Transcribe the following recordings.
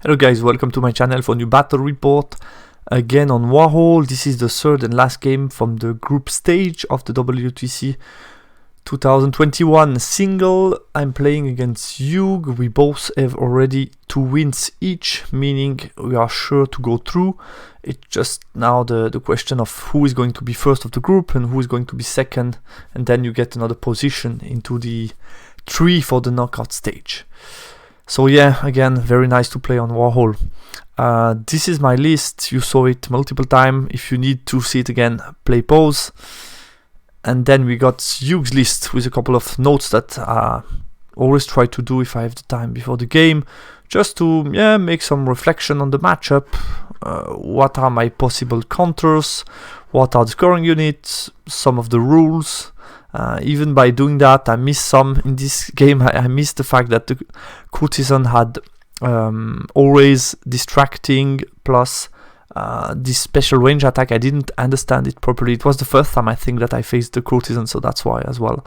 Hello guys, welcome to my channel for a new battle report. Again on Warhol. This is the third and last game from the group stage of the WTC 2021 single. I'm playing against Hugh. We both have already 2 wins each, meaning we are sure to go through. It's just now the question of who is going to be first of the group and who is going to be second, and then you get another position into the 3 for the knockout stage. So yeah, again, very nice to play on Warhol. This is my list. You saw it multiple times. If you need to see it again, play pause. And then we got Hugh's list with a couple of notes that I always try to do if I have the time before the game, just to make some reflection on the matchup. What are my possible counters? What are the scoring units? Some of the rules. Even by doing that, I missed some in this game. I missed the fact that the courtesan had always distracting plus this special range attack. I didn't understand it properly. It was the first time I think that I faced the courtesan, so that's why as well.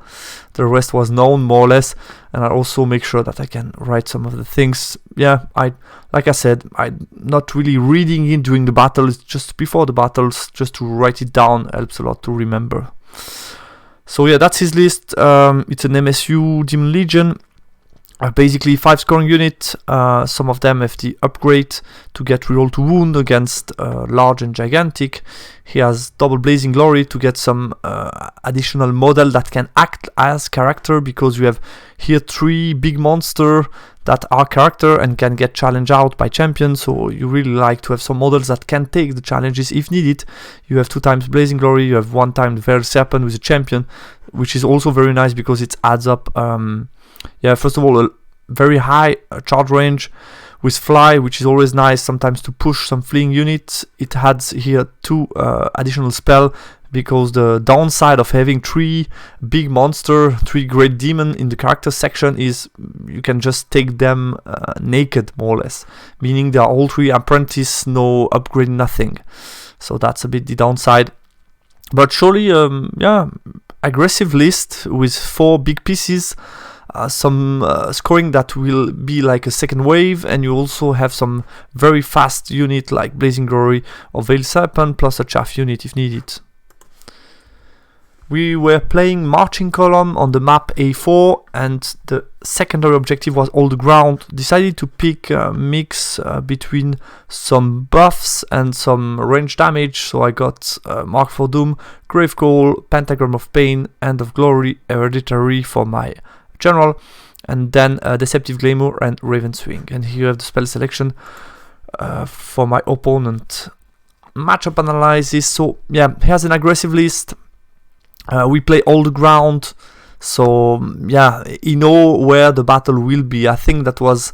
The rest was known more or less, and I also make sure that I can write some of the things. Yeah, like I said, I'm not really reading it during the battles, just before the battles, just to write it down helps a lot to remember. So yeah, that's his list. It's an MSU Demon Legion. Basically 5 scoring units. Some of them have the upgrade to get reroll to wound against large and gigantic. He has double blazing glory to get some additional model that can act as character, because you have here 3 big monster that are character and can get challenged out by champions. So you really like to have some models that can take the challenges if needed. You have 2 times blazing glory. You have 1 time the Veiled Serpent with a champion, which is also very nice because it adds up. First of all, a very high charge range with fly, which is always nice sometimes to push some fleeing units. It adds here 2 additional spell, because the downside of having 3 big monster, 3 great demon in the character section is you can just take them naked, more or less, meaning they are all 3 apprentice, no upgrade, nothing. So that's a bit the downside. But surely, aggressive list with 4 big pieces. Some scoring that will be like a second wave, and you also have some very fast unit like Blazing Glory or Veiled Serpent plus a chaff unit if needed. We were playing marching column on the map A4, and the secondary objective was all the ground. Decided to pick a mix between some buffs and some range damage, so I got Mark for Doom, Grave Call, Pentagram of Pain, End of Glory, Hereditary for my general, and then Deceptive Glamour and Raven Swing. And here you have the spell selection for my opponent. Matchup analysis. So yeah, here's an aggressive list. We play all the ground, so yeah, you know where the battle will be. I think that was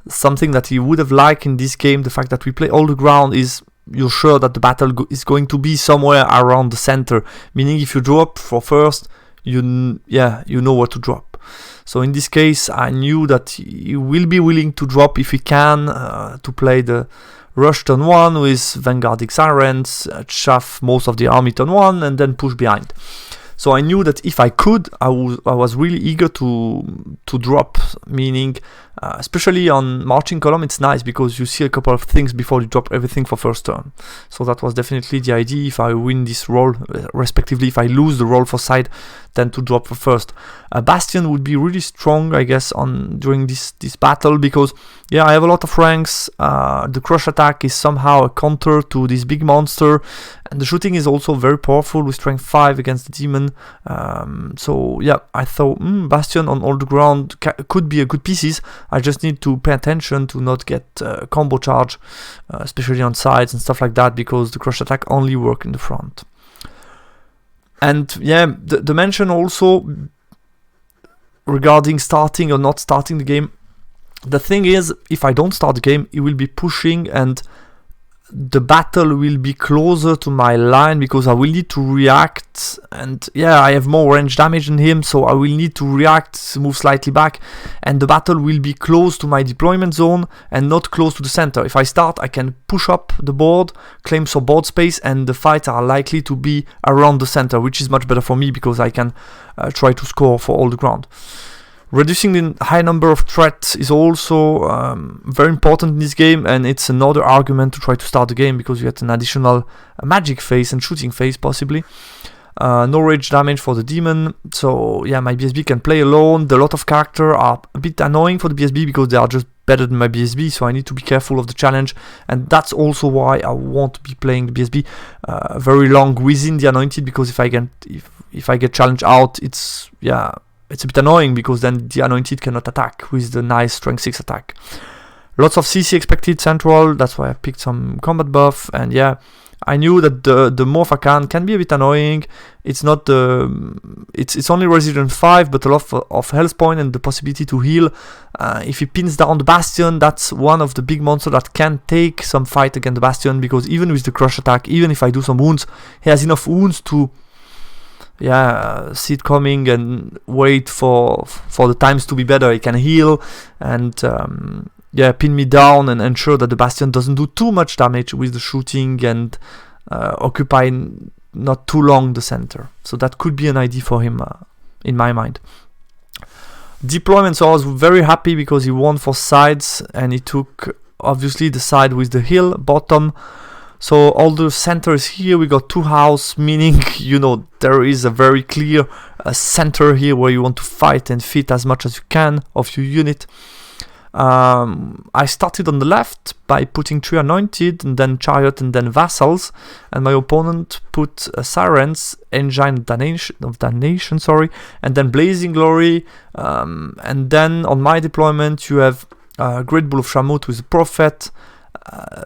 something that he would have liked in this game. The fact that we play all the ground is you're sure that the battle is going to be somewhere around the center, meaning if you drop for first, you know where to drop. So in this case, I knew that he will be willing to drop if he can, to play the rush turn 1 with Vanguard Sirens, chaff most of the army turn 1, and then push behind. So I knew that if I could, I was really eager to drop, meaning especially on marching column, it's nice because you see a couple of things before you drop everything for first turn. So that was definitely the idea. If I win this roll, respectively if I lose the roll for side, then to drop for first. Bastion would be really strong, I guess, during this battle, because yeah, I have a lot of ranks. The crush attack is somehow a counter to this big monster, and the shooting is also very powerful with strength 5 against the demon. So yeah, I thought Bastion on all the ground could be a good pieces. I just need to pay attention to not get combo charge, especially on sides and stuff like that, because the crush attack only work in the front. And yeah, the mention also regarding starting or not starting the game. The thing is, if I don't start the game, it will be pushing and the battle will be closer to my line, because I will need to react, and yeah, I have more range damage than him, so I will need to react, move slightly back, and the battle will be close to my deployment zone and not close to the center. If I start, I can push up the board, claim some board space, and the fights are likely to be around the center, which is much better for me because I can try to score for all the ground. Reducing the high number of threats is also very important in this game, and it's another argument to try to start the game because you get an additional magic phase and shooting phase possibly. No rage damage for the demon, so yeah, my BSB can play alone. The lot of characters are a bit annoying for the BSB because they are just better than my BSB, so I need to be careful of the challenge, and that's also why I won't be playing the BSB very long within the Anointed, because if I get challenged out, it's a bit annoying because then the Anointed cannot attack with the nice strength 6 attack. Lots of CC expected central, that's why I picked some combat buff, and yeah, I knew that the Morph can be a bit annoying. It's not it's only resistance 5, but a lot of health point and the possibility to heal. If he pins down the Bastion, that's one of the big monsters that can take some fight against the Bastion, because even with the crush attack, even if I do some wounds, he has enough wounds to see it coming and wait for the times to be better. He can heal and pin me down and ensure that the Bastion doesn't do too much damage with the shooting and occupy not too long the center. So that could be an idea for him in my mind. Deployment, so I was very happy because he won for sides and he took obviously the side with the hill bottom. So all the centers here, we got 2 house, meaning there is a very clear center here where you want to fight and fit as much as you can of your unit. I started on the left by putting 3 Anointed and then Chariot and then Vassals, and my opponent put Sirens, Engine of Damnation, and then Blazing Glory, and then on my deployment you have Great Bull of Shamut with the Prophet,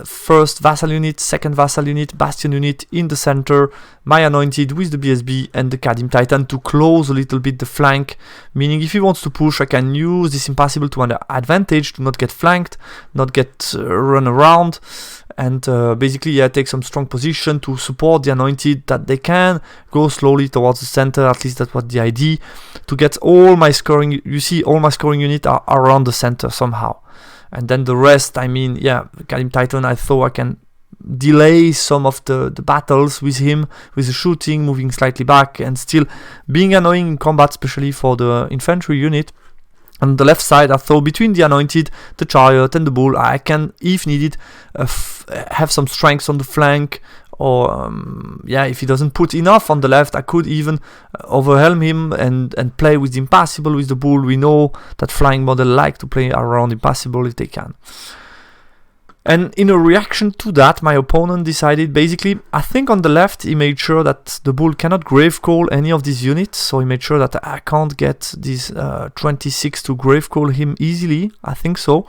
first Vassal unit, second Vassal unit, Bastion unit in the center, my Anointed with the BSB and the Kadim Titan to close a little bit the flank, meaning if he wants to push, I can use this Impassable to an advantage, to not get flanked, not get run around, and basically take some strong position to support the Anointed, that they can go slowly towards the center. At least that was the idea, to get all my scoring. You see, all my scoring units are around the center somehow. And then the rest, Kadim Titan, I thought I can delay some of the battles with him, with the shooting, moving slightly back, and still being annoying in combat, especially for the infantry unit. On the left side, I thought between the Anointed, the Chariot, and the Bull, I can, if needed, have some strengths on the flank, or if he doesn't put enough on the left, I could even overwhelm him and play with the Impassable with the Bull. We know that flying model like to play around Impassable if they can. And in a reaction to that, my opponent decided, basically, I think on the left he made sure that the Bull cannot Gravecall any of these units, so he made sure that I can't get this 26 to Gravecall him easily, I think so.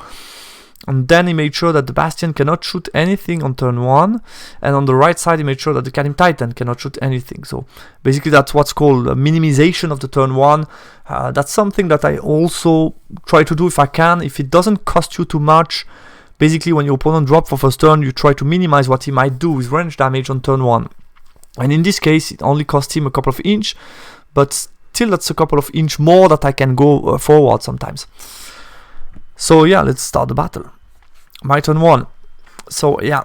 And then he made sure that the Bastion cannot shoot anything on turn 1, and on the right side he made sure that the Kadim Titan cannot shoot anything. So basically that's what's called a minimization of the turn 1. That's something that I also try to do if I can. If it doesn't cost you too much, basically when your opponent drops for first turn, you try to minimize what he might do with range damage on turn 1. And in this case it only cost him a couple of inch, but still that's a couple of inch more that I can go forward sometimes. So yeah, let's start the battle. My turn 1. So yeah,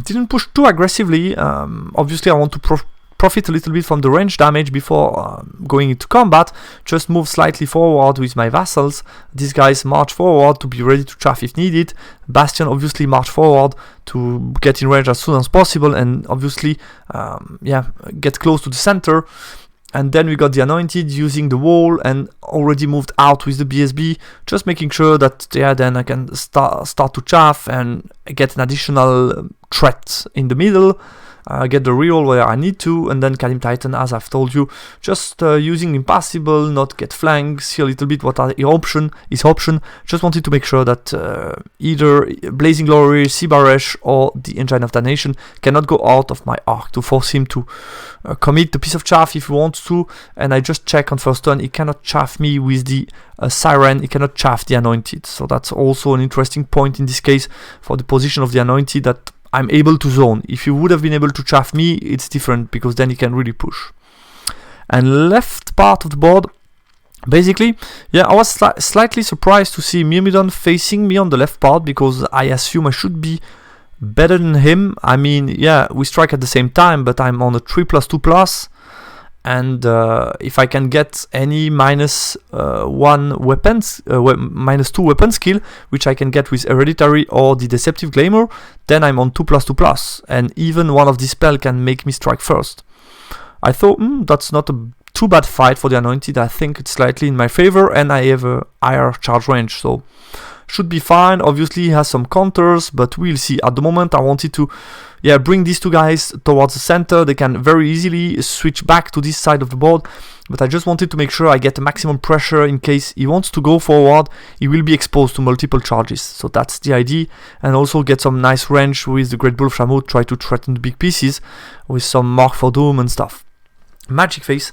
didn't push too aggressively. Obviously I want to profit a little bit from the range damage before going into combat. Just move slightly forward with my vassals. These guys march forward to be ready to chaff if needed. Bastion obviously march forward to get in range as soon as possible, and obviously get close to the center. And then we got the Anointed using the wall and already moved out with the BSB, just making sure that then I can start to chaff and get an additional threat in the middle, get the reroll where I need to, and then Kadim Titan, as I've told you, just using Impassable, not get flanked, see a little bit what are his option. Just wanted to make sure that either Blazing Glory, Sibaresh, or the Engine of Damnation cannot go out of my arc to force him to commit the piece of chaff if he wants to. And I just check on first turn, he cannot chaff me with the Siren, he cannot chaff the Anointed. So that's also an interesting point in this case for the position of the Anointed, that I'm able to zone. If you would have been able to chaff me, it's different, because then he can really push. And left part of the board, basically, I was slightly surprised to see Myrmidon facing me on the left part, because I assume I should be better than him. I mean, we strike at the same time, but I'm on a 3+2+, And if I can get any -1 weapons, -2 weapon skill, which I can get with Hereditary or the Deceptive Glamour, then I'm on 2+2+, and even one of these spells can make me strike first. I thought, that's not a too bad fight for the Anointed. I think it's slightly in my favor, and I have a higher charge range, so should be fine. Obviously, he has some counters, but we'll see. At the moment, I wanted to bring these two guys towards the center. They can very easily switch back to this side of the board, but I just wanted to make sure I get the maximum pressure in case he wants to go forward. He will be exposed to multiple charges, so that's the idea. And also get some nice range with the Great Bull of Shamut, try to threaten the big pieces with some Mark for Doom and stuff. Magic Phase.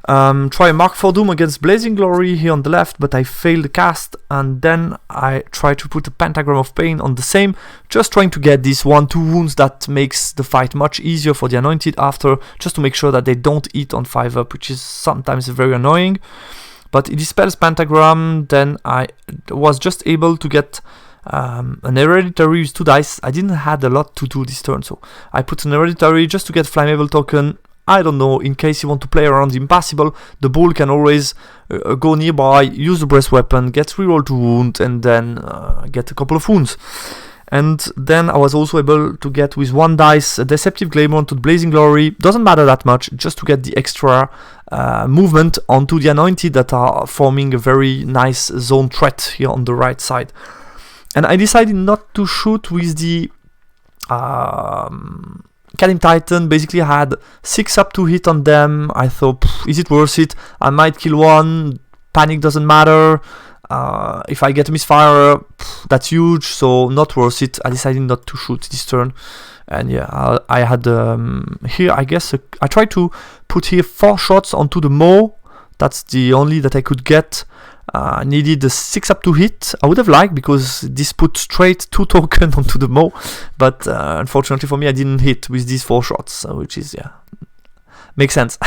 Try Mark for Doom against Blazing Glory here on the left, but I failed the cast, and then I try to put a Pentagram of Pain on the same, just trying to get these 1-2 wounds that makes the fight much easier for the Anointed after, just to make sure that they don't eat on 5-up, which is sometimes very annoying. But it dispels Pentagram, then I was just able to get an Hereditary with 2 dice. I didn't have a lot to do this turn, so I put an Hereditary just to get Flammable token. I don't know, in case you want to play around the Impassable, the Bull can always go nearby, use the Breast Weapon, get reroll to wound, and then get a couple of wounds. And then I was also able to get with 1 dice a Deceptive Glamour onto the Blazing Glory. Doesn't matter that much, just to get the extra movement onto the Anointed that are forming a very nice zone threat here on the right side. And I decided not to shoot with the Kalim Titan. Basically I had 6-up to hit on them. I thought, is it worth it? I might kill one, panic doesn't matter. If I get a misfire, that's huge, so not worth it. I decided not to shoot this turn. And yeah, I had here, I guess, I tried to put here 4 shots onto the Maw. That's the only that I could get. Needed a 6-up to hit. I would have liked, because this put straight 2 tokens onto the Maw, but unfortunately for me I didn't hit with these 4 shots, which is, makes sense.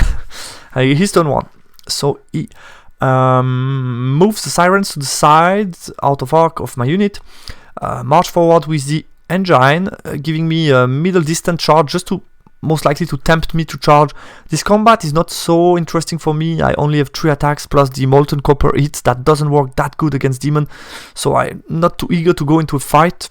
He's turn 1, so he moves the Sirens to the side, out of arc of my unit, march forward with the Engine, giving me a middle distance charge, just to most likely to tempt me to charge. This combat is not so interesting for me. I only have 3 attacks plus the Molten Copper hits. That doesn't work that good against Demon, so I'm not too eager to go into a fight.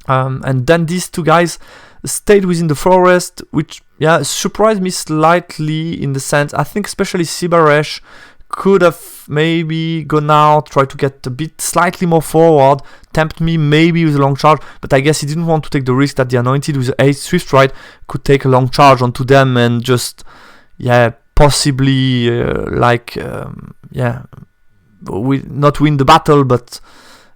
And then these 2 guys stayed within the forest, which surprised me slightly, in the sense, I think especially Sibaresh could have maybe gone out, try to get a bit slightly more forward, tempt me maybe with a long charge, but I guess he didn't want to take the risk that the Anointed with 8 Swift Ride could take a long charge onto them and just possibly not win the battle, but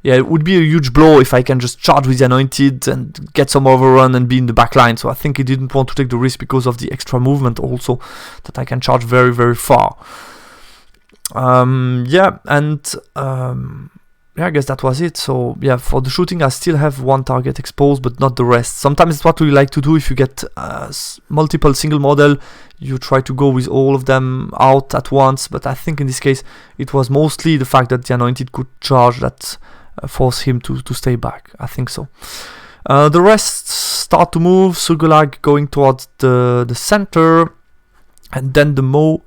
it would be a huge blow if I can just charge with the Anointed and get some overrun and be in the back line. So I think he didn't want to take the risk because of the extra movement also, that I can charge very, very far. I guess that was it. So for the shooting I still have 1 target exposed, but not the rest. Sometimes it's what we like to do. If you get multiple single model, you try to go with all of them out at once, but I think in this case it was mostly the fact that the Anointed could charge that forced him to stay back. I think so. The rest start to move. Sugulag going towards the center, and then the Maw.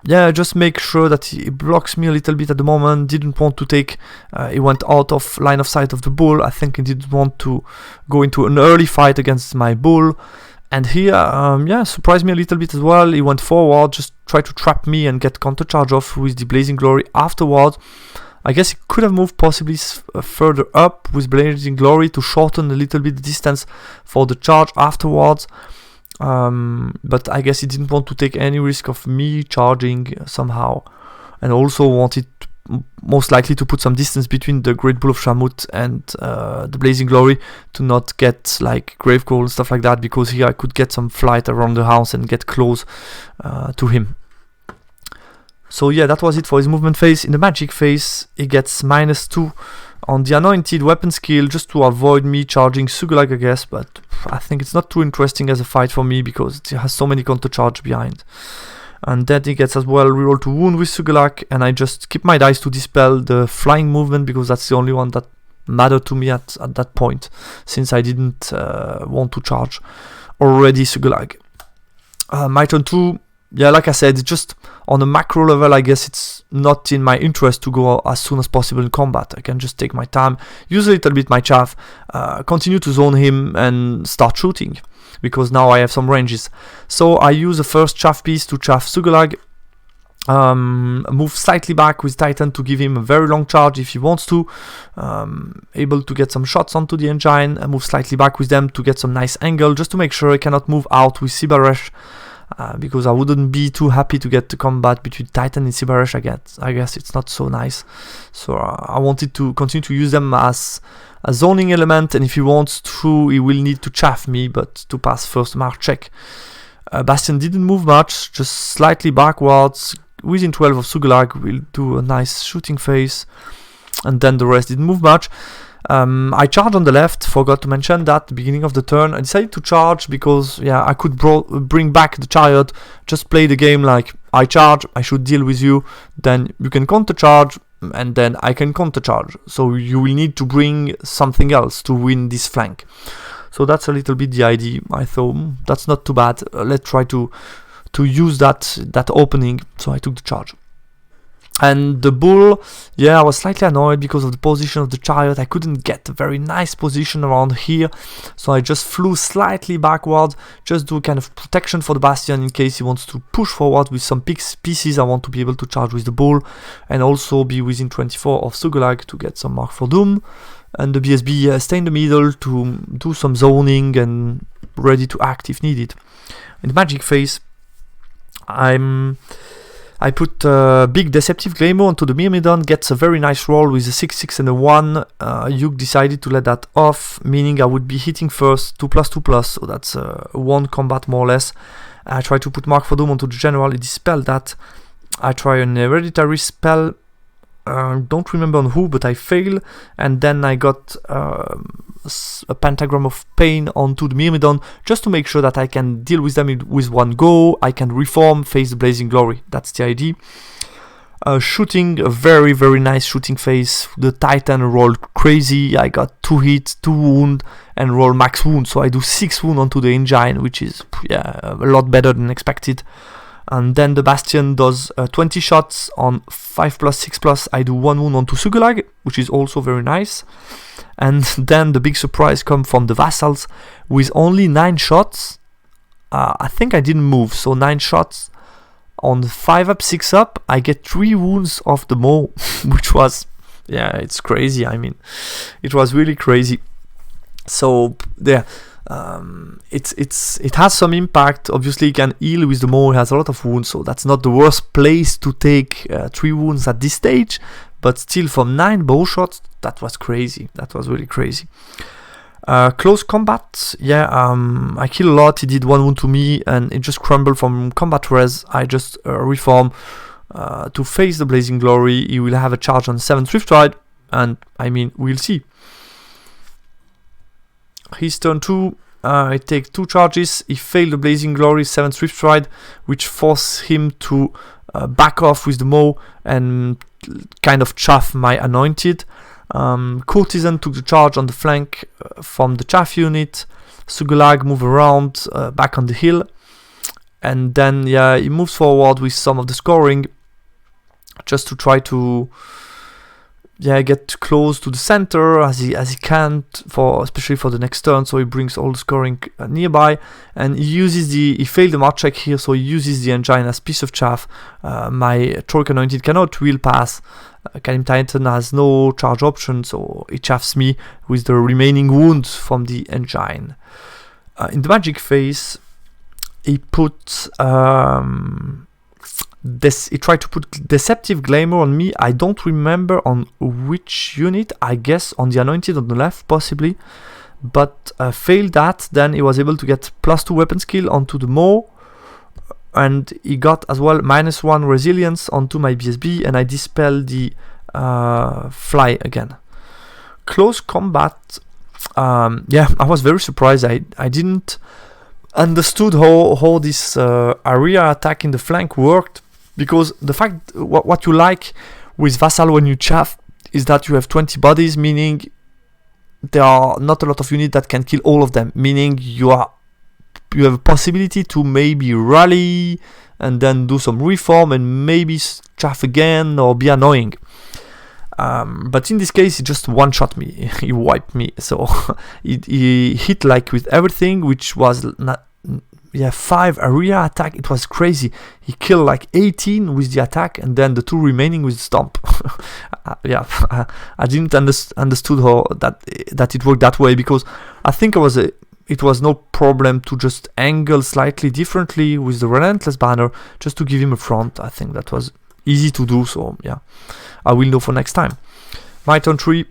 Just make sure that he blocks me a little bit at the moment. Didn't want to take, he went out of line of sight of the Bull. I think he didn't want to go into an early fight against my Bull. And here, surprised me a little bit as well. He went forward, just tried to trap me and get counter charge off with the Blazing Glory afterwards. I guess he could have moved possibly further up with Blazing Glory to shorten a little bit the distance for the charge afterwards. But I guess he didn't want to take any risk of me charging somehow, and also wanted most likely to put some distance between the Great Bull of Shamut and the Blazing Glory, to not get like Gravecrawl and stuff like that, because here I could get some flight around the house and get close to him. So that was it for his movement phase. In the magic phase, he gets -2 on the Anointed weapon skill, just to avoid me charging Sugulag, I guess, but I think it's not too interesting as a fight for me because it has so many counter charge behind. And then he gets as well reroll to wound with Sugulag, and I just keep my dice to dispel the flying movement, because that's the only one that mattered to me at that point, since I didn't want to charge already Sugulag. My turn 2, yeah, like I said, just on a macro level, I guess it's not in my interest to go as soon as possible in combat. I can just take my time, use a little bit my chaff, continue to zone him and start shooting, because now I have some ranges. So I use the first chaff piece to chaff Sugalag, move slightly back with Titan to give him a very long charge if he wants to, able to get some shots onto the engine, and move slightly back with them to get some nice angle, just to make sure I cannot move out with Sibaresh, because I wouldn't be too happy to get the combat between Titan and Sibaresh. I guess it's not so nice. So I wanted to continue to use them as a zoning element, and if he wants to, he will need to chaff me, but to pass first mark check. Bastion didn't move much, just slightly backwards. Within 12 of Sugalag, we'll do a nice shooting phase, and then the rest didn't move much. I charged on the left, forgot to mention that at the beginning of the turn. I decided to charge because, yeah, I could bring back the chariot, just play the game like, I charge, I should deal with you, then you can counter charge, and then I can counter charge. So you will need to bring something else to win this flank. So that's a little bit the idea. I thought, that's not too bad, let's try to use that opening. So I took the charge. And the bull, yeah, I was slightly annoyed because of the position of the chariot. I couldn't get a very nice position around here, so I just flew slightly backward, just do kind of protection for the Bastion in case he wants to push forward with some pieces. I want to be able to charge with the bull, and also be within 24 of Sugalag to get some mark for Doom. And the BSB stay in the middle to do some zoning and ready to act if needed. In the magic phase, I put big Deceptive Glamour onto the Myrmidon, gets a very nice roll with a 6/6 and a 1. Yuk decided to let that off, meaning I would be hitting first 2+2+, so that's 1 combat more or less. I try to put Mark for Doom onto the General, he dispelled that. I try an hereditary spell, don't remember on who, but I fail, and then I got a Pentagram of Pain onto the Myrmidon, just to make sure that I can deal with them with one go. I can reform, face the Blazing Glory, that's the idea. Shooting, a very very nice shooting phase. The Titan rolled crazy, I got 2 hits, 2 wound, and roll max wound, so I do 6 wound onto the engine, which is, yeah, a lot better than expected. And then the Bastion does 20 shots on 5+6+. I do 1 wound onto Sugalag, which is also very nice. And then the big surprise comes from the Vassals with only 9 shots. I think I didn't move, so 9 shots on 5-up, 6-up. I get 3 wounds off the Maw, which was, yeah, it's crazy. I mean, it was really crazy. So there. It has some impact. Obviously, you can heal with the Maw, has a lot of wounds, so that's not the worst place to take 3 wounds at this stage. But still, from 9 bow shots, that was crazy. That was really crazy. Close combat, yeah, I kill a lot. He did 1 wound to me, and it just crumbled from combat res. I just reform to face the Blazing Glory. He will have a charge on 7 Swift Ride, and I mean, we'll see. His turn 2, I take 2 charges. He failed the Blazing Glory, 7 Swift Ride, which forced him to back off with the Maw and kind of chaff my Anointed. Courtesan took the charge on the flank from the chaff unit. Sugalag move around back on the hill, and then, yeah, he moves forward with some of the scoring just to try to, yeah, get close to the center as he can, especially for the next turn. So he brings all the scoring nearby, and he failed the march check here, so he uses the engine as piece of chaff. My Troika Anointed cannot wheel pass. Kalim Titan has no charge option, so he chaffs me with the remaining wounds from the engine. In the magic phase, he put he tried to put Deceptive Glamour on me. I don't remember on which unit. I guess on the Anointed on the left, possibly, but failed that. Then he was able to get +2 weapon skill onto the Maw, and he got as well -1 resilience onto my BSB, and I dispelled the fly again. Close combat, yeah, I was very surprised. I didn't understood how this area attack in the flank worked, because the fact what you like with Vassal when you chaff is that you have 20 bodies, meaning there are not a lot of units that can kill all of them, meaning you are you have a possibility to maybe rally and then do some reform and maybe chaff again or be annoying. But in this case, he just one-shot me. He wiped me. So he hit like with everything, which was 5 area attack. It was crazy. He killed like 18 with the attack, and then the 2 remaining with the stomp. I didn't understood how that it worked that way, because I think it was no problem to just angle slightly differently with the Relentless Banner just to give him a front. I think that was easy to do, so yeah, I will know for next time. My turn 3.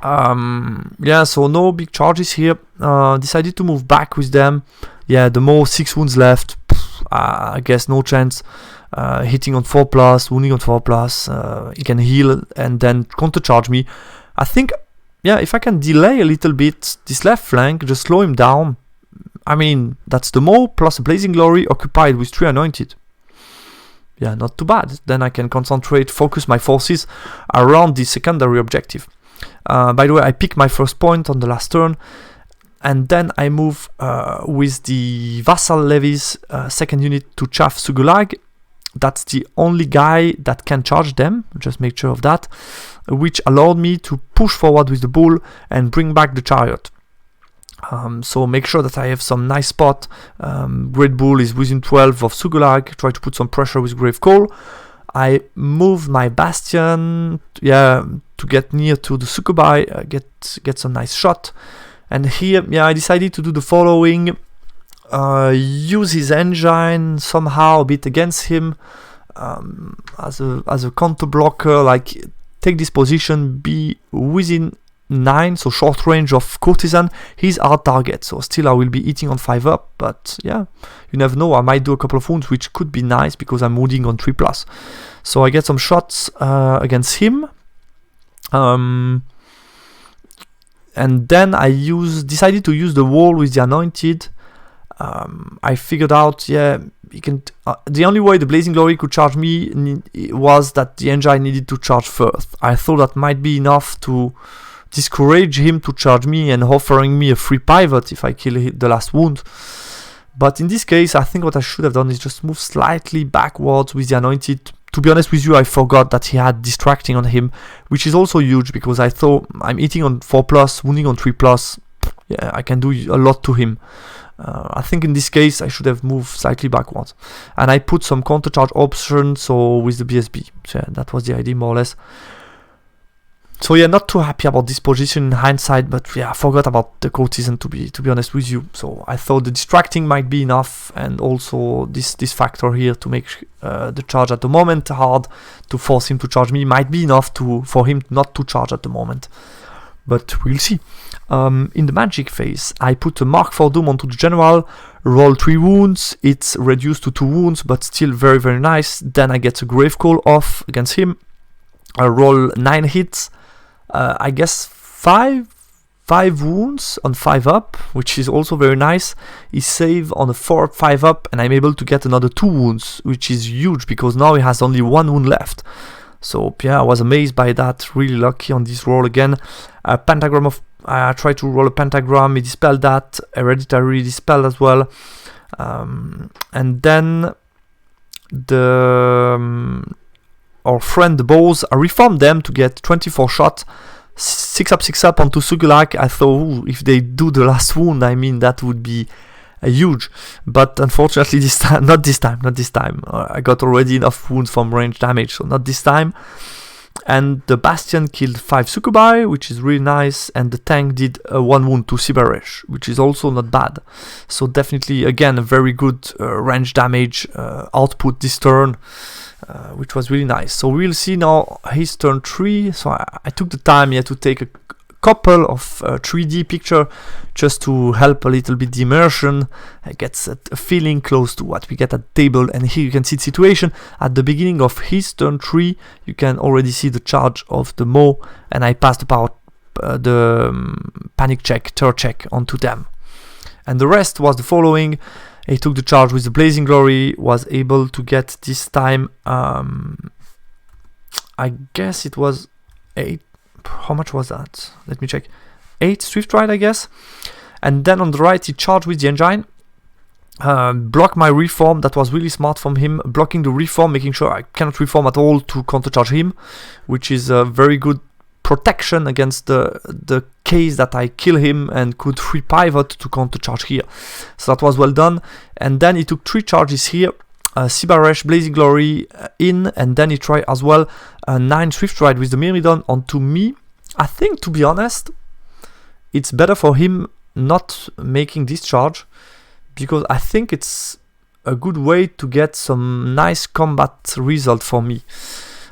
So no big charges here. Decided to move back with them. Yeah, the more 6 wounds left. I guess no chance. Hitting on 4+, wounding on 4+. He can heal and then counter charge me. I think, yeah, if I can delay a little bit this left flank, just slow him down. I mean, that's the Maw plus a Blazing Glory occupied with 3 anointed. Yeah, not too bad. Then I can focus my forces around the secondary objective. By the way, I pick my first point on the last turn, and then I move with the Vassal Levies second unit to chaff Sugulag. That's the only guy that can charge them, just make sure of that, which allowed me to push forward with the Bull and bring back the Chariot. So make sure that I have some nice spot. Great Bull is within 12 of Sugulag. Try to put some pressure with Grave Call. I move my Bastion, to get near to the Sukubai, get some nice shot. And here, I decided to do the following. Use his engine somehow a bit against him as a counter blocker, like take this position, be within 9, so short range of Courtesan. He's our target, so still I will be eating on 5 up, but yeah, you never know, I might do a couple of wounds, which could be nice because I'm wounding on 3+. So I get some shots against him. And then I decided to use the wall with the Anointed. I figured out, he can. The only way the Blazing Glory could charge me was that the engine needed to charge first. I thought that might be enough to discourage him to charge me and offering me a free pivot if I kill the last wound. But in this case, I think what I should have done is just move slightly backwards with the Anointed. To be honest with you, I forgot that he had distracting on him, which is also huge because I thought I'm hitting on 4+, wounding on 3+. Yeah, I can do a lot to him. I think in this case I should have moved slightly backwards, and I put some counter charge options, so with the BSB. So yeah, that was the idea more or less. So yeah, not too happy about this position in hindsight, but yeah, I forgot about the courtesan to be honest with you. So I thought the distracting might be enough, and also this factor here to make the charge at the moment hard, to force him to charge me, might be enough for him not to charge at the moment. But we'll see. In the magic phase, I put a Mark for Doom onto the general, roll 3 wounds, it's reduced to 2 wounds, but still very, very nice. Then I get a Grave Call off against him. I roll 9 hits, I guess 5 wounds on 5 up, which is also very nice. He save on a 4 5 up, and I'm able to get another 2 wounds, which is huge because now he has only 1 wound left. So yeah, I was amazed by that, really lucky on this roll again. A pentagram of, I tried to roll a pentagram, he dispelled that, hereditary dispelled as well. And then our friend the bows, I reformed them to get 24 shot, 6 up onto Sugulak. I thought, if they do the last wound, I mean, that would be huge, but unfortunately not this time. I got already enough wounds from range damage, so not this time. And the Bastion killed 5 Sukubai, which is really nice, and the tank did 1 wound to Sibaresh, which is also not bad. So definitely, again, a very good range damage output this turn, which was really nice. So we'll see now his turn 3. So I took the time here to take a couple of 3D picture just to help a little bit the immersion. It gets a feeling close to what we get at the table. And here you can see the situation at the beginning of his turn 3. You can already see the charge of the Maw, and I passed the panic check, turret check onto them. And the rest was the following. He took the charge with the Blazing Glory, was able to get this time, I guess it was 8. How much was that? Let me check. 8 Swift Ride, I guess. And then on the right, he charged with the engine. Block my reform. That was really smart from him, blocking the reform, making sure I cannot reform at all to countercharge him, which is a very good protection against the case that I kill him and could free pivot to countercharge here. So that was well done. And then he took 3 charges here. Sibaresh, Blazing Glory in, and then he tried as well 9 Swift Ride with the Myrmidon onto me. I think, to be honest, it's better for him not making this charge, because I think it's a good way to get some nice combat result for me.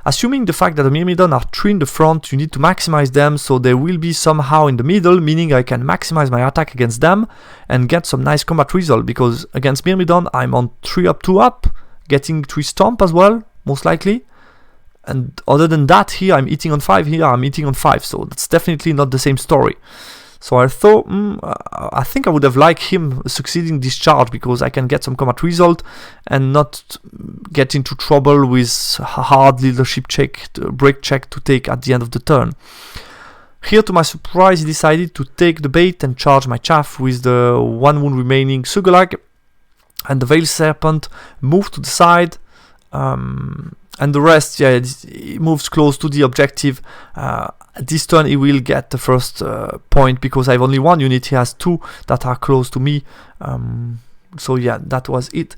Assuming the fact that the Myrmidon are 3 in the front, you need to maximize them, so they will be somehow in the middle, meaning I can maximize my attack against them and get some nice combat result, because against Myrmidon I'm on 3 up, 2 up, getting 3 stomp as well, most likely. And other than that, here I'm eating on 5, here I'm eating on 5, so that's definitely not the same story. So I thought, I think I would have liked him succeeding this charge, because I can get some combat result and not get into trouble with a hard leadership check, break check to take at the end of the turn. Here, to my surprise, he decided to take the bait and charge my chaff with the 1 wound remaining Sugulag, and the Veil Serpent moved to the side. And the rest, yeah, he moves close to the objective. This turn he will get the first point, because I have only 1 unit. He has 2 that are close to me. So yeah, that was it.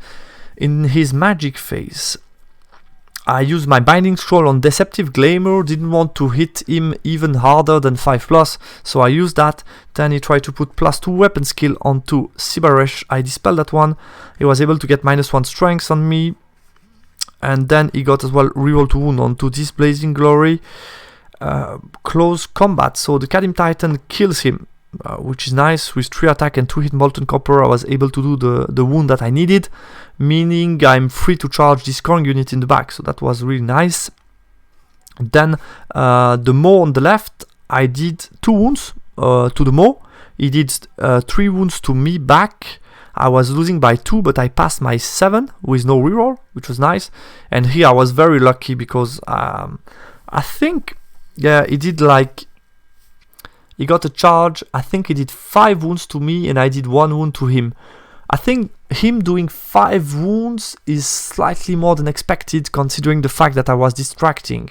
In his magic phase, I used my Binding Scroll on Deceptive Glamour. Didn't want to hit him even harder than 5+, so I used that. Then he tried to put +2 weapon skill onto Sibaresh. I dispelled that one. He was able to get -1 strength on me. And then he got as well reroll to wound onto this Blazing Glory. Close combat, so the Kadim Titan kills him, which is nice. With 3 attack and 2 hit Molten Copper, I was able to do the wound that I needed, meaning I'm free to charge this scoring unit in the back, so that was really nice. Then the Maw on the left, I did 2 wounds to the Maw. He did 3 wounds to me back. I was losing by 2, but I passed my 7 with no reroll, which was nice. And here I was very lucky, because I think, yeah, he did he got a charge. I think he did 5 wounds to me, and I did 1 wound to him. I think him doing 5 wounds is slightly more than expected, considering the fact that I was distracting.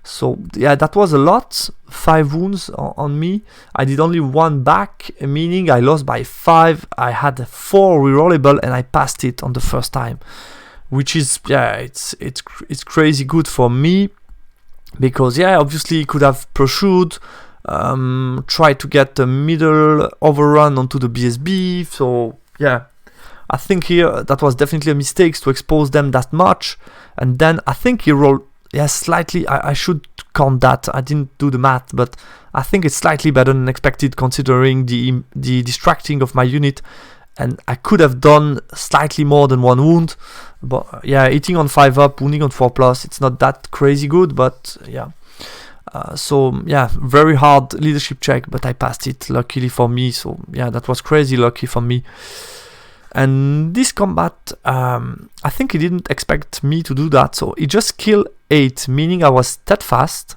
So yeah, that was a lot. 5 wounds on me. I did only 1 back, meaning I lost by 5. I had 4 rerollable, and I passed it on the first time, which is, yeah, it's crazy good for me, because yeah, obviously he could have pursued, tried to get the middle overrun onto the BSB. So yeah, I think here that was definitely a mistake to expose them that much. And then I think he rolled, yeah, slightly. I should count that. I didn't do the math, but I think it's slightly better than expected, considering the distracting of my unit. And I could have done slightly more than 1 wound. But yeah, hitting on 5 up, wounding on 4+, it's not that crazy good, but yeah. So yeah, very hard leadership check, but I passed it, luckily for me. So yeah, that was crazy lucky for me. And this combat, I think he didn't expect me to do that, so he just killed 8, meaning I was steadfast.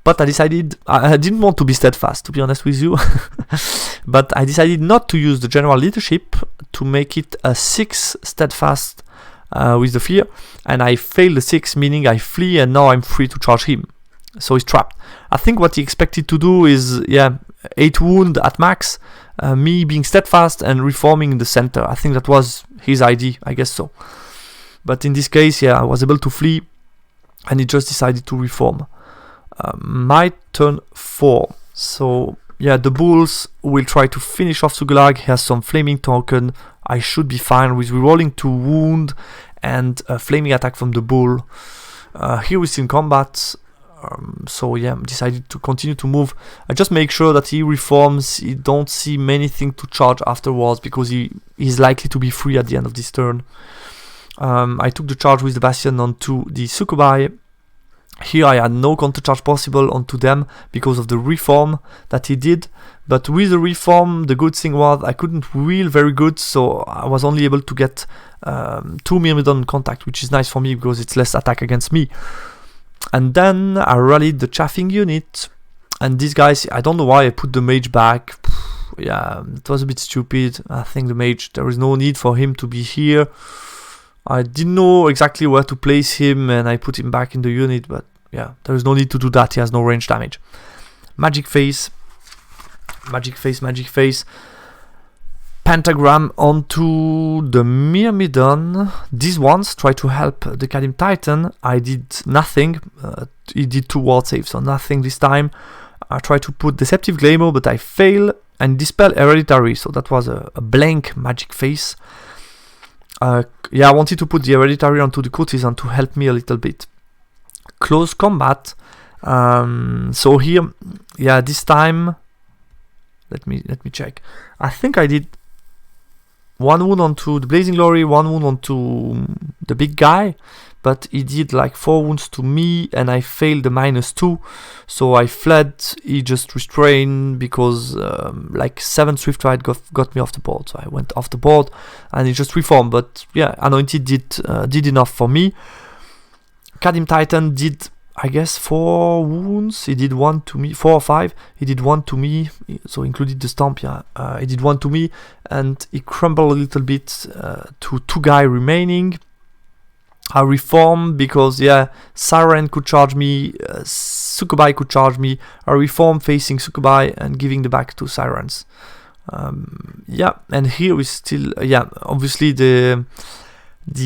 But I decided, I didn't want to be steadfast, to be honest with you. But I decided not to use the general leadership to make it a 6 steadfast with the fear. And I failed the 6, meaning I flee, and now I'm free to charge him. So he's trapped. I think what he expected to do is, yeah, 8 wound at max, me being steadfast and reforming in the center. I think that was his idea, I guess so. But in this case, yeah, I was able to flee, and he just decided to reform. My turn 4. So yeah, the bulls will try to finish off Sugulag. He has some flaming token. I should be fine with rerolling to wound and a flaming attack from the bull. Here we see in combat. So yeah, decided to continue to move. I just make sure that he reforms. He don't see many things to charge afterwards, because he is likely to be free at the end of this turn. I took the charge with the Bastion onto the Sukubai. Here I had no counter charge possible onto them because of the reform that he did. But with the reform, the good thing was I couldn't wheel very good, so I was only able to get 2 Myrmidon contact, which is nice for me because it's less attack against me. And then I rallied the chaffing unit, and these guys, I don't know why I put the mage back. yeah, it was a bit stupid. I think the mage, there is no need for him to be here. I didn't know exactly where to place him, and I put him back in the unit, but yeah, there is no need to do that. He has no range damage. Magic Face. Magic Face, Magic Face. Pentagram onto the Myrmidon. These ones try to help the Kadim Titan. I did nothing. He did 2 ward saves, so nothing this time. I tried to put Deceptive Glamour, but I fail, and Dispel Hereditary, so that was a blank Magic Face. Yeah, I wanted to put the Hereditary onto the Courtesan to help me a little bit. Close combat. So here, yeah, this time, let me check. I think I did 1 wound onto the Blazing Glory, 1 wound onto the big guy, but he did like 4 wounds to me, and I failed the -2, so I fled. He just restrained because like 7 Swift Ride got me off the board, so I went off the board, and he just reformed. But yeah, Anointed did enough for me. Kadim Titan did, I guess, 4 wounds. He did 1 to me, 4 or 5. He did 1 to me, so included the stomp. Yeah, he did 1 to me, and he crumbled a little bit to 2 guys remaining. I reform because yeah, Siren could charge me, Sukubai could charge me. I reform facing Sukubai and giving the back to Sirens. Yeah, and here we still yeah, obviously the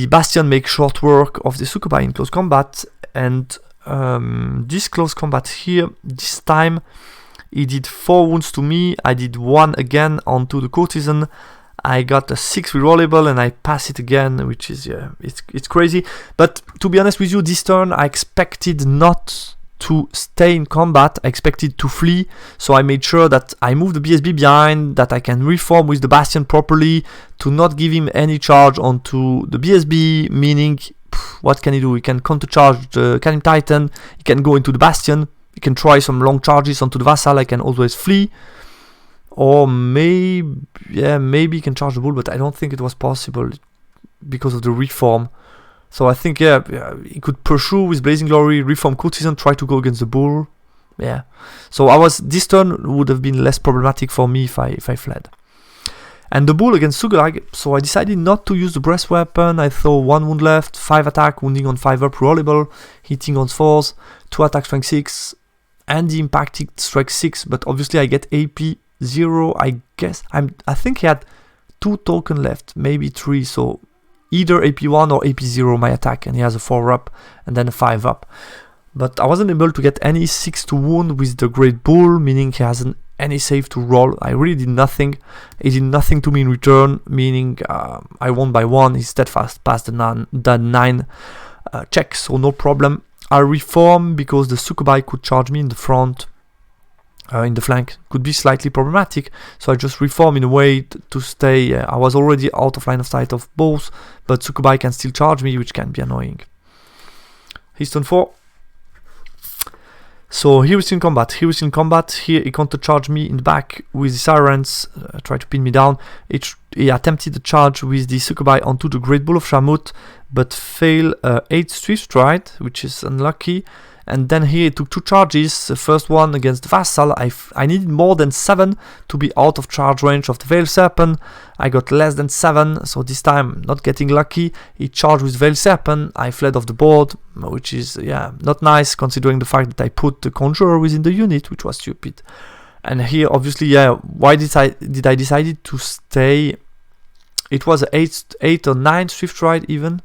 Bastion makes short work of the Sukubai in close combat, and this close combat here, this time he did 4 wounds to me. I did 1 again onto the Courtesan. I got a 6 rerollable, and I pass it again, which is yeah, it's crazy. But to be honest with you, this turn I expected not to stay in combat. I expected to flee, so I made sure that I moved the BSB behind, that I can reform with the Bastion properly, to not give him any charge onto the BSB, meaning what can he do? He can counter charge the Kadim Titan, he can go into the Bastion, he can try some long charges onto the Vassal, I can always flee. Or maybe he can charge the bull, but I don't think it was possible because of the reform. So I think yeah, he could pursue with Blazing Glory, reform Courtesan, try to go against the bull. Yeah. So this turn would have been less problematic for me if I fled. And the bull against Sugulag, so I decided not to use the breast weapon. I thought 1 wound left, 5 attack, wounding on 5 up, rollable, hitting on 4s, 2 attack, strength 6, and the impacted strike 6, but obviously I get AP 0, I guess. I think he had 2 tokens left, maybe 3, so either AP1 or AP0 my attack, and he has a 4 up and then a 5 up. But I wasn't able to get any 6 to wound with the Great Bull, meaning he hasn't any save to roll. I really did nothing. He did nothing to me in return, meaning I won by 1. He steadfast passed the 9 check, so no problem. I reform because the Sukubai could charge me in the front. In the flank could be slightly problematic, so I just reform in a way to stay. I was already out of line of sight of both, but Sukubai can still charge me, which can be annoying. He's turn 4. So here is in combat. Here he counter charge me in the back with the Sirens, try to pin me down. He attempted the charge with the Sukubai onto the Great Bull of Shamut, but failed 8 Swift Stride, which is unlucky. And then here he took 2 charges. The first one against the Vassal. I needed more than 7 to be out of charge range of the Veil Serpent. I got less than 7, so this time not getting lucky. He charged with Veil Serpent. I fled off the board, which is yeah, not nice considering the fact that I put the Conjurer within the unit, which was stupid. And here obviously yeah, why did I decide to stay? It was a 8 or 9 Swift Ride even.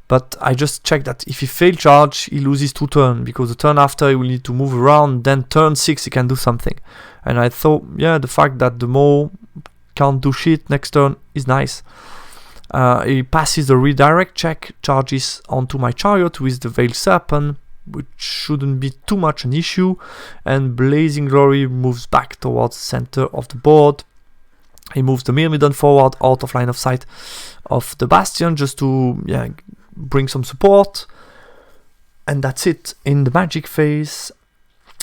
But I just checked that if he failed charge, he loses 2 turns, because the turn after he will need to move around, then turn 6 he can do something. And I thought, yeah, the fact that the Maw can't do shit next turn is nice. He passes the redirect check, charges onto my chariot with the Veil Serpent, which shouldn't be too much an issue, and Blazing Glory moves back towards the center of the board. He moves the Myrmidon forward out of line of sight of the Bastion just to yeah, bring some support, and that's it. In the magic phase,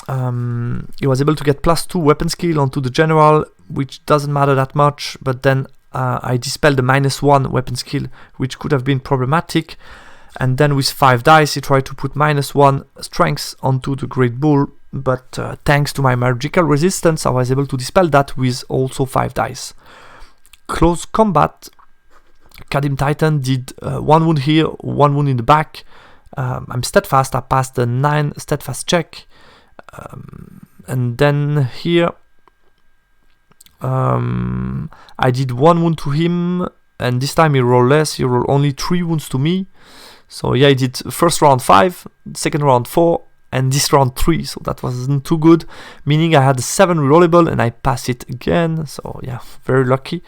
he was able to get +2 weapon skill onto the general, which doesn't matter that much, but then I dispelled the -1 weapon skill, which could have been problematic, and then with 5 dice he tried to put -1 strength onto the Great Bull, but thanks to my magical resistance I was able to dispel that with also 5 dice. Close combat, Kadim Titan did 1 wound here, 1 wound in the back. I'm steadfast, I passed the 9 steadfast check, and then here I did 1 wound to him, and this time he rolled less, he rolled only 3 wounds to me. So yeah, he did first round 5, second round 4, and this round 3, so that wasn't too good, meaning I had a 7 rerollable and I passed it again, so yeah, very lucky.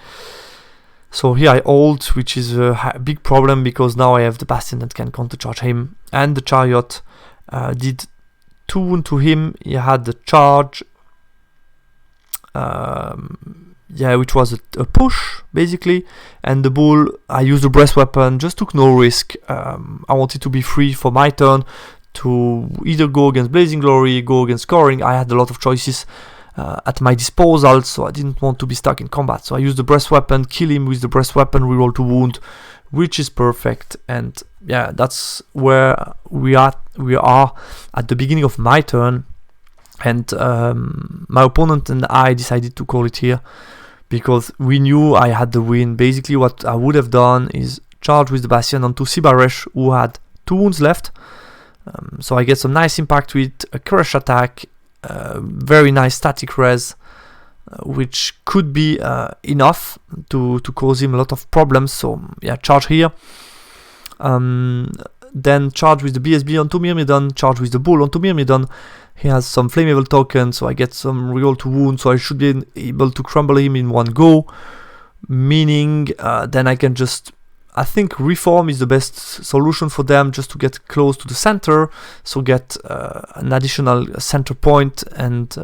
So here I ult, which is a big problem because now I have the Bastion that can countercharge him, and the Chariot did 2 wounds to him. He had the charge, yeah, which was a push basically, and the Bull, I used the breast weapon, just took no risk. I wanted to be free for my turn to either go against Blazing Glory, go against scoring. I had a lot of choices at my disposal, so I didn't want to be stuck in combat. So I used the breast weapon, kill him with the breast weapon, reroll to wound, which is perfect. And yeah, that's where we are at the beginning of my turn. And my opponent and I decided to call it here because we knew I had the win. Basically what I would have done is charge with the Bastion onto Sibaresh, who had 2 wounds left. So I get some nice impact with a crush attack, very nice static res, which could be enough to cause him a lot of problems. So yeah, charge here, then charge with the BSB onto Myrmidon, charge with the Bull onto Myrmidon. He has some flammable tokens, so I get some reroll to wound, so I should be able to crumble him in one go, meaning then I can just, I think Reform is the best solution for them, just to get close to the center, so get an additional center point and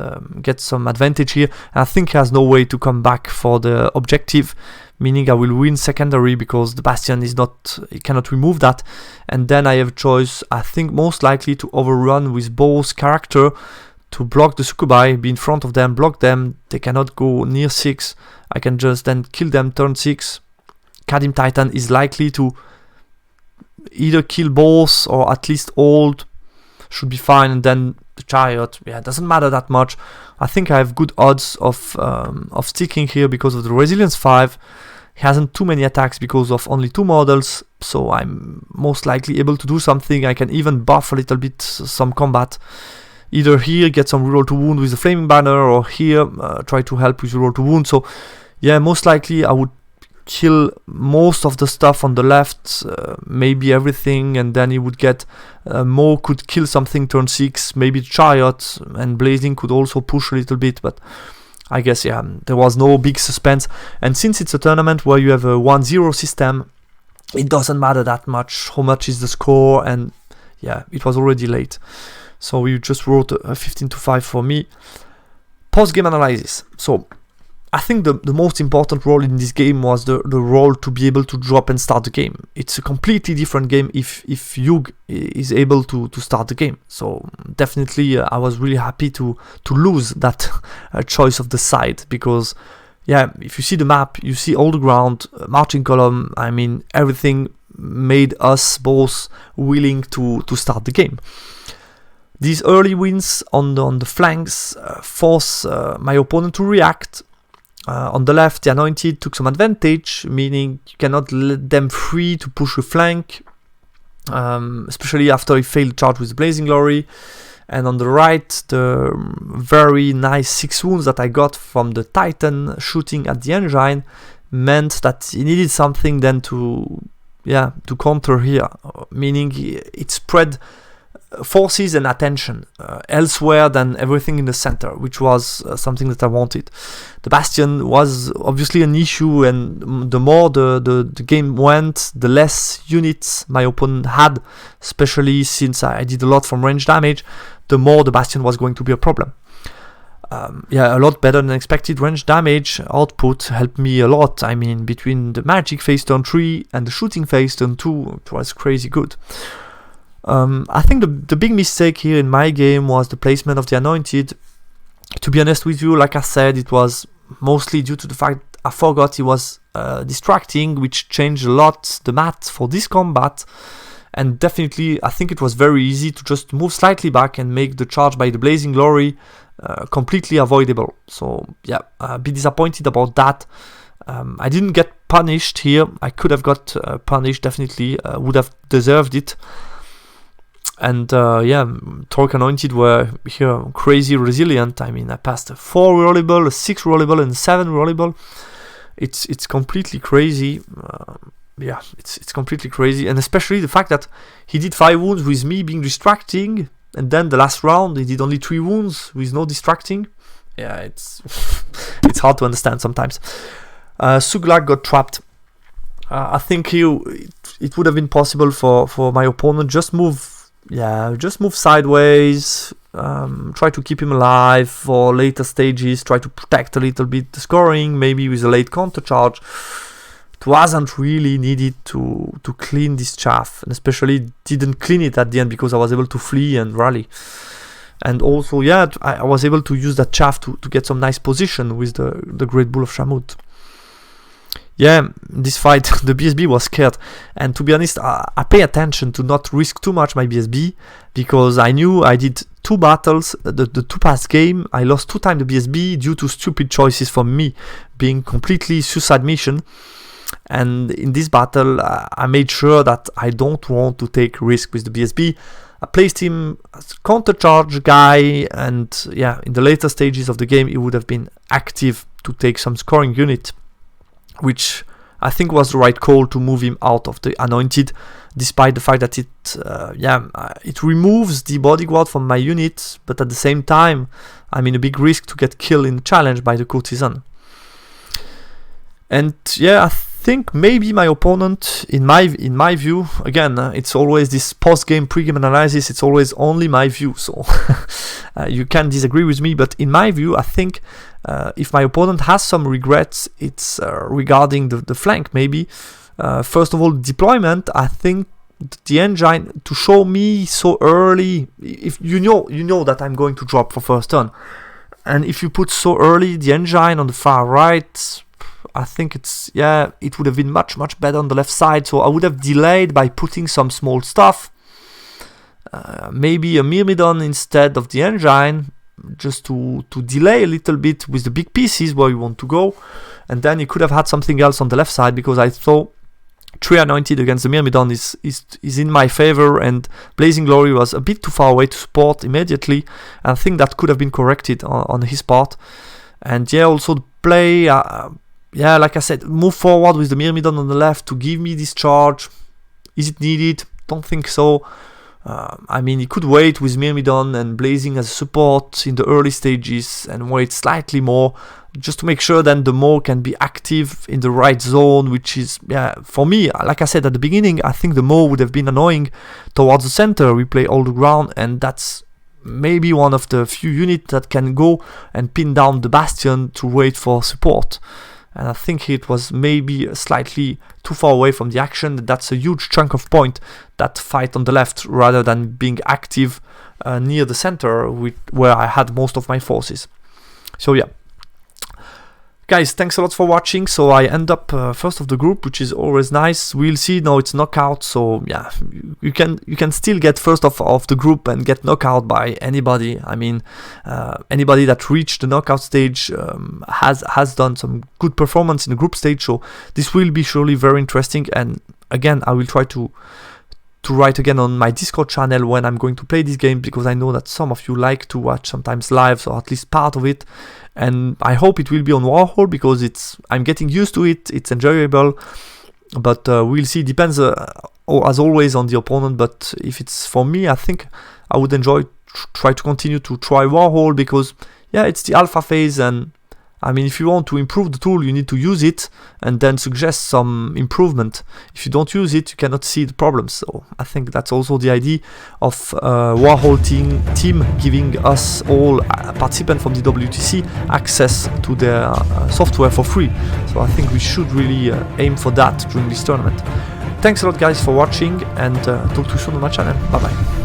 get some advantage here. And I think he has no way to come back for the objective, meaning I will win secondary because the Bastion is not, he cannot remove that. And then I have a choice, I think most likely to overrun with both character to block the Sukubai, be in front of them, block them, they cannot go near 6, I can just then kill them turn 6. Kadim Titan is likely to either kill both or at least hold, should be fine. And then the Chariot, yeah, it doesn't matter that much. I think I have good odds of sticking here because of the resilience 5. He hasn't too many attacks because of only 2 models, so I'm most likely able to do something. I can even buff a little bit some combat. Either here get some reroll to wound with the flaming banner, or here try to help with reroll to wound. So yeah, most likely I would kill most of the stuff on the left, maybe everything, and then he would get Mo could kill something turn 6, maybe Chariot, and Blazing could also push a little bit, but I guess yeah, there was no big suspense. And since it's a tournament where you have a 1-0 system, it doesn't matter that much how much is the score, and yeah, it was already late, so we just wrote a 15-5 for me. Post-game analysis. So I think the most important role in this game was the role to be able to drop and start the game. It's a completely different game if Yug is able to start the game. So definitely I was really happy to lose that choice of the side, because yeah, if you see the map, you see all the ground, marching column, I mean everything made us both willing to start the game. These early wins on the flanks force my opponent to react. On the left, the Anointed took some advantage, meaning you cannot let them free to push a flank, especially after he failed charge with Blazing Glory. And on the right, the very nice 6 wounds that I got from the Titan shooting at the engine meant that he needed something then to counter here, meaning it spread forces and attention elsewhere than everything in the center, which was something that I wanted. The Bastion was obviously an issue, and the more the game went, the less units my opponent had, especially since I did a lot from range damage, the more the Bastion was going to be a problem. Yeah, a lot better than expected range damage output helped me a lot. I mean, between the magic phase turn 3 and the shooting phase turn 2, it was crazy good. I think the big mistake here in my game was the placement of the Anointed. To be honest with you, like I said, it was mostly due to the fact I forgot he was distracting, which changed a lot the mat for this combat. and definitely I think it was very easy to just move slightly back and make the charge by the Blazing Glory completely avoidable. So yeah, a bit disappointed about that. I didn't get punished here. I could have got punished, definitely. Would have deserved it. And yeah, Torque Anointed were here crazy resilient. I mean, I passed a 4 rollable, a 6 rollable, and 7 rollable. It's completely crazy. Yeah, it's completely crazy. And especially the fact that he did 5 wounds with me being distracting. And then the last round, he did only 3 wounds with no distracting. Yeah, it's it's hard to understand sometimes. Suglag got trapped. I think it would have been possible for my opponent just move sideways, try to keep him alive for later stages, try to protect a little bit the scoring, maybe with a late counter charge. It wasn't really needed to clean this chaff, and especially didn't clean it at the end because I was able to flee and rally. And also, yeah, I was able to use that chaff to get some nice position with the Great Bull of Shamut. Yeah, this fight, the BSB was scared, and to be honest, I pay attention to not risk too much my BSB, because I knew I did 2 battles, the 2 past game, I lost 2 times the BSB due to stupid choices from me, being completely suicide mission, and in this battle, I made sure that I don't want to take risk with the BSB. I placed him as a counter charge guy, and yeah, in the later stages of the game, he would have been active to take some scoring unit, which I think was the right call to move him out of the Anointed, despite the fact that it removes the bodyguard from my unit, but at the same time, I'm in a big risk to get killed in the challenge by the courtesan. And yeah, I think maybe my opponent, in my view, again, it's always this post-game, pre-game analysis, it's always only my view, so you can disagree with me, but in my view, I think if my opponent has some regrets, it's regarding the flank, maybe. First of all, deployment. I think the engine, to show me so early, if you know that I'm going to drop for first turn, and if you put so early the engine on the far right, I think it would have been much better on the left side. So I would have delayed by putting some small stuff, maybe a Myrmidon instead of the engine, just to delay a little bit with the big pieces where you want to go, and then you could have had something else on the left side, because I thought 3 Anointed against the Myrmidon is in my favor, and Blazing Glory was a bit too far away to support immediately. I think that could have been corrected on his part. And yeah, also the play, like I said, move forward with the Myrmidon on the left to give me this charge. Is it needed? Don't think so. I mean, he could wait with Myrmidon and Blazing as a support in the early stages and wait slightly more, just to make sure then the Maw can be active in the right zone, which is, for me, like I said at the beginning, I think the Maw would have been annoying towards the center. We play all the ground, and that's maybe one of the few units that can go and pin down the Bastion to wait for support. And I think it was maybe slightly too far away from the action. That's a huge chunk of point, that fight on the left, rather than being active near the center, where I had most of my forces. So yeah. Guys, thanks a lot for watching. So I end up first of the group, which is always nice. We'll see. Now it's knockout, so yeah, you can still get first of the group and get knocked out by anybody. I mean, anybody that reached the knockout stage has done some good performance in the group stage. So this will be surely very interesting. And again, I will try to write again on my Discord channel when I'm going to play this game, because I know that some of you like to watch sometimes live, or at least part of it. And I hope it will be on Warhol, because I'm getting used to it. It's enjoyable, but we'll see. Depends, as always, on the opponent. But if it's for me, I think I would enjoy try to continue to try Warhol, because yeah, it's the alpha phase, and I mean, if you want to improve the tool, you need to use it and then suggest some improvement. If you don't use it, you cannot see the problems. So I think that's also the idea of Warhol team giving us all participants from the WTC access to their software for free. So I think we should really aim for that during this tournament. Thanks a lot, guys, for watching, and talk to you soon on my channel. Bye bye.